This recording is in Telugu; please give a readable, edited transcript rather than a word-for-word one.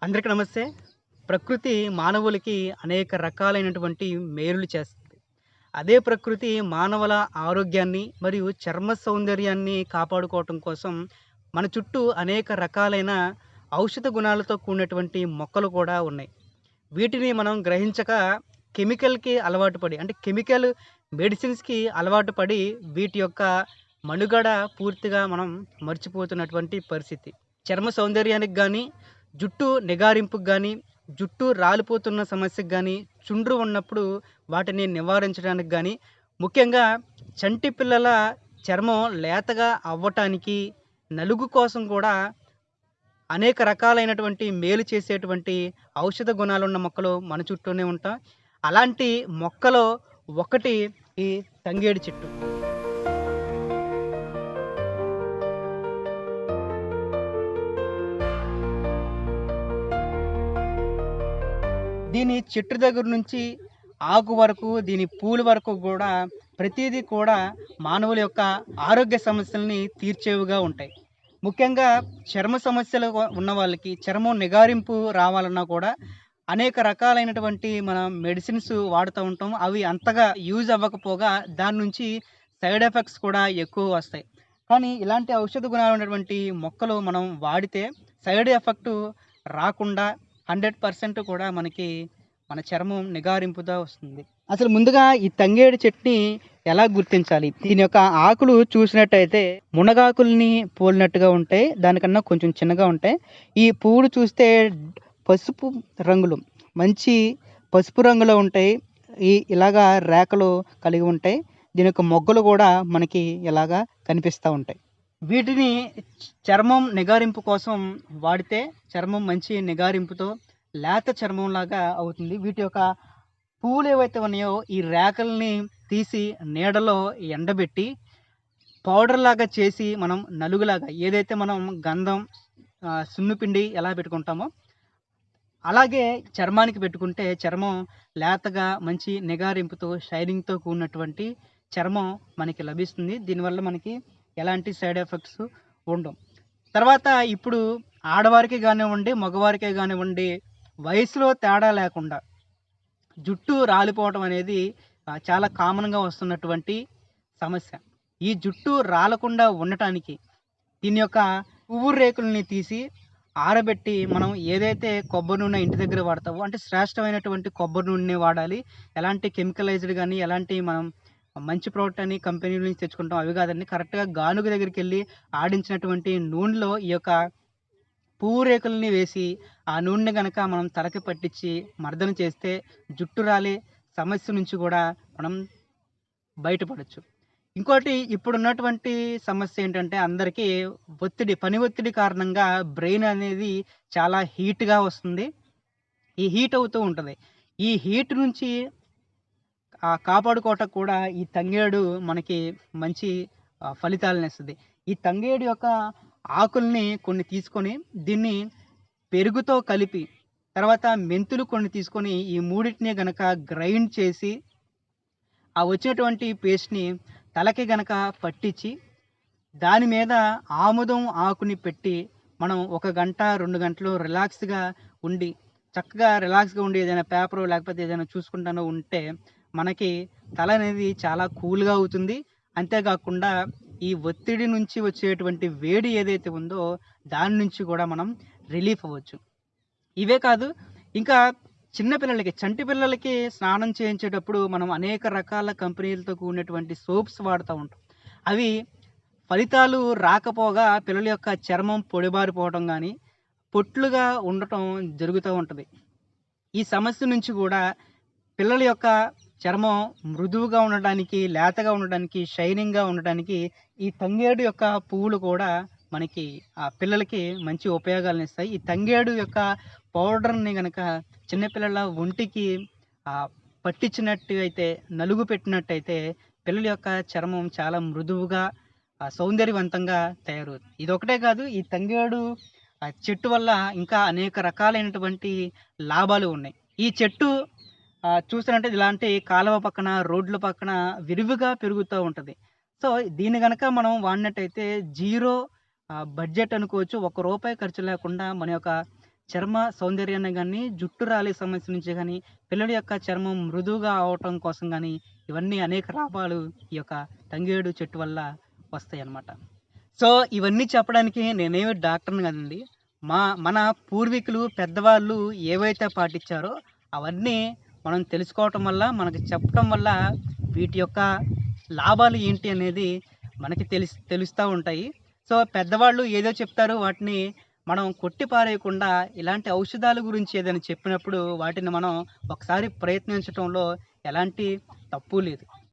అందరికీ నమస్తే. ప్రకృతి మానవులకి అనేక రకాలైనటువంటి మేలులు చేస్తుంది. అదే ప్రకృతి మానవుల ఆరోగ్యాన్ని మరియు చర్మ సౌందర్యాన్ని కాపాడుకోవటం కోసం మన చుట్టూ అనేక రకాలైన ఔషధ గుణాలతో కూడినటువంటి మొక్కలు కూడా ఉన్నాయి. వీటిని మనం గ్రహించక కెమికల్‌కి అలవాటు పడి అంటే కెమికల్ మెడిసిన్స్‌కి అలవాటు పడి వీటి యొక్క మనుగడ పూర్తిగా మనం మర్చిపోతున్నటువంటి పరిస్థితి. చర్మ సౌందర్యానికి గానీ, జుట్టు నిగారింపుకి గానీ, జుట్టు రాలిపోతున్న సమస్యకు గానీ, చుండ్రు ఉన్నప్పుడు వాటిని నివారించడానికి గానీ, ముఖ్యంగా చంటి పిల్లల చర్మం లేతగా అవ్వటానికి, నలుగు కోసం కూడా అనేక రకాలైనటువంటి మేలు చేసేటువంటి ఔషధ గుణాలున్న మొక్కలు మన చుట్టూనే ఉంటాయి. అలాంటి మొక్కలో ఒకటి ఈ తంగేడు చెట్టు. దీని చెట్టు దగ్గర నుంచి ఆకు వరకు, దీని పూలు వరకు గూడా ప్రతీదీ కూడా మానవుల యొక్క ఆరోగ్య సమస్యల్ని తీర్చేవిగా ఉంటాయి. ముఖ్యంగా చర్మ సమస్యలు ఉన్న వాళ్ళకి చర్మం నిగారింపు రావాలన్నా కూడా అనేక రకాలైనటువంటి మనం మెడిసిన్స్ వాడుతూ ఉంటాం. అవి అంతగా యూజ్ అవ్వకపోగా దాని నుంచి సైడ్ ఎఫెక్ట్స్ కూడా ఎక్కువ వస్తాయి. కానీ ఇలాంటి ఔషధ గుణాలు ఉన్నటువంటి మొక్కలు మనం వాడితే సైడ్ ఎఫెక్ట్ రాకుండా 100% కూడా మనకి మన చర్మం నిగారింపుగా వస్తుంది. అసలు ముందుగా ఈ తంగేడు చెట్టుని ఎలా గుర్తించాలి? దీని యొక్క ఆకులు చూసినట్టయితే మునగాకుల్ని పోలినట్టుగా ఉంటాయి. దానికన్నా కొంచెం చిన్నగా ఉంటాయి. ఈ పువ్వులు చూస్తే పసుపు రంగులో మంచి పసుపు రంగులో ఉంటాయి. ఇలాగా రేఖలు కలిగి ఉంటాయి. దీని యొక్క మొగ్గలు కూడా మనకి ఇలాగా కనిపిస్తా ఉంటాయి. వీటిని చర్మం నిగారింపు కోసం వాడితే చర్మం మంచి నిగారింపుతో లేత చర్మంలాగా అవుతుంది. వీటి యొక్క పువ్వులు ఏవైతే ఉన్నాయో ఈ రేఖల్ని తీసి నీడలో ఎండబెట్టి పౌడర్ లాగా చేసి మనం నలుగులాగా ఏదైతే మనం గంధం, సున్నుపిండి ఎలా పెట్టుకుంటామో అలాగే చర్మానికి పెట్టుకుంటే చర్మం లేతగా మంచి నిగారింపుతో షైనింగ్‌తో కూడినటువంటి చర్మం మనకి లభిస్తుంది. దీనివల్ల మనకి ఎలాంటి సైడ్ ఎఫెక్ట్స్ ఉండవు. తర్వాత ఇప్పుడు ఆడవారికి గానివ్వండి, మగవారికే గానివ్వండి వయసులో తేడా లేకుండా జుట్టు రాలిపోవటం అనేది చాలా కామన్‌గా వస్తున్నటువంటి సమస్య. ఈ జుట్టు రాలకుండా ఉండటానికి దీని యొక్క పువ్వు రేకుల్ని తీసి ఆరబెట్టి మనం ఏదైతే కొబ్బరి నూనె ఇంటి దగ్గర వాడతామో అంటే శ్రేష్టమైనటువంటి కొబ్బరి నూనెనే వాడాలి. ఎలాంటి కెమికలైజ్డ్ గానీ, ఎలాంటి మనం మంచి ప్రోడక్ట్ అని కంపెనీల నుంచి తెచ్చుకుంటాం అవి కాదండి. కరెక్ట్‌గా గానుగ దగ్గరికెళ్ళి ఆడించినటువంటి నూనెలో ఈ యొక్క పువ్వు రేకుల్ని వేసి, ఆ నూనెని గనక మనం తలకి పట్టించి మర్దన చేస్తే జుట్టు రాలే సమస్య నుంచి గూడా మనం బయటపడొచ్చు. ఇంకోటి ఇప్పుడున్నటువంటి సమస్య ఏంటంటే అందరికీ పని ఒత్తిడి కారణంగా బ్రెయిన్ అనేది చాలా హీట్‌గా వస్తుంది. ఈ హీట్ అవుతూ ఉంటది. ఈ హీట్ నుంచి కాపాడుకోవటకు కూడా ఈ తంగేడు మనకి మంచి ఫలితాలనిస్తది. ఈ తంగేడు యొక్క ఆకుల్ని కొన్ని తీసుకొని దీన్ని పెరుగుతో కలిపి, తర్వాత మెంతులు కొన్ని తీసుకొని ఈ మూడిటిని గనక గ్రైండ్ చేసి, ఆ వచ్చినటువంటి పేస్ట్‌ని తలకి గనక పట్టించి, దాని మీద ఆముదం ఆకుని పెట్టి, మనం 1 గంట, 2 గంటలు రిలాక్స్‌గా ఉండి, చక్కగా రిలాక్స్‌గా ఉండి ఏదైనా పేపరో లేకపోతే ఏదైనా చూసుకుంటానో ఉంటే, మనకి తల అనేది చాలా కూల్‌గా అవుతుంది. అంతేకాకుండా ఈ ఒత్తిడి నుంచి వచ్చేటువంటి వేడి ఏదైతే ఉందో, దాని నుంచి కూడా మనం రిలీఫ్ అవ్వచ్చు. ఇవే కాదు, ఇంకా చిన్న పిల్లలకి, చంటి పిల్లలకి స్నానం చేయించేటప్పుడు మనం అనేక రకాల కంపెనీలతో కూడినటువంటి సోప్స్ వాడుతా ఉంటాం. అవి ఫలితాలు రాకపోగా పిల్లల యొక్క చర్మం పొడిబారిపోవటం గానీ, పొట్లుగా ఉండటం జరుగుతూ ఉంటది. ఈ సమస్య నుంచి గూడా పిల్లల యొక్క చర్మం మృదువుగా ఉండడానికి, లేతగా ఉండడానికి, షైనింగ్‌గా ఉండడానికి ఈ తంగేడు యొక్క పువ్వులు కూడా మనకి పిల్లలకి మంచి ఉపయోగాలనిస్తాయి. ఈ తంగేడు యొక్క పౌడర్‌ని గనక చిన్న పిల్లల ఒంటికి పట్టించినట్టయితే, నలుగు పెట్టినట్టయితే పిల్లల యొక్క చర్మం చాలా మృదువుగా, సౌందర్యవంతంగా తయారవుతుంది. ఇదొకటే కాదు, ఈ తంగేడు చెట్టు వల్ల ఇంకా అనేక రకాలైనటువంటి లాభాలు ఉన్నాయి. ఈ చెట్టు చూసారంటే ఇలాంటి కాలువ పక్కన, రోడ్ల పక్కన విరివిగా పెరుగుతూ ఉంటది. సో, దీన్ని గనక మనం వాడినట్టయితే జీరో బడ్జెట్ అనుకోవచ్చు. రూ. 1 ఖర్చు లేకుండా మన యొక్క చర్మ సౌందర్యాన్ని గాని, జుట్టు రాలే సమస్య నుంచి గాని, పిల్లల యొక్క చర్మం మృదువుగా అవ్వటం కోసం గాని, ఇవన్నీ అనేక లాభాలు ఈ యొక్క తంగేడు చెట్టు వల్ల వస్తాయన్నమాట. సో, ఇవన్నీ చెప్పడానికి నేనేమి డాక్టర్‌ని కాదండి. మన పూర్వీకులు, పెద్దవాళ్ళు ఏవైతే పాటించారో అవన్నీ మనం తెలుసుకోవటం వల్ల, మనకు చెప్పటం వల్ల వీటి యొక్క లాభాలు ఏంటి అనేది మనకి తెలుస్తా ఉంటాయి. సో, పెద్దవాళ్ళు ఏదో చెప్తారో వాటిని మనం కొట్టి పారేయకుండా ఇలాంటి ఔషధాల గురించి ఏదైనా చెప్పినప్పుడు వాటిని మనం ఒకసారి ప్రయత్నించటంలో ఎలాంటి తప్పు లేదు.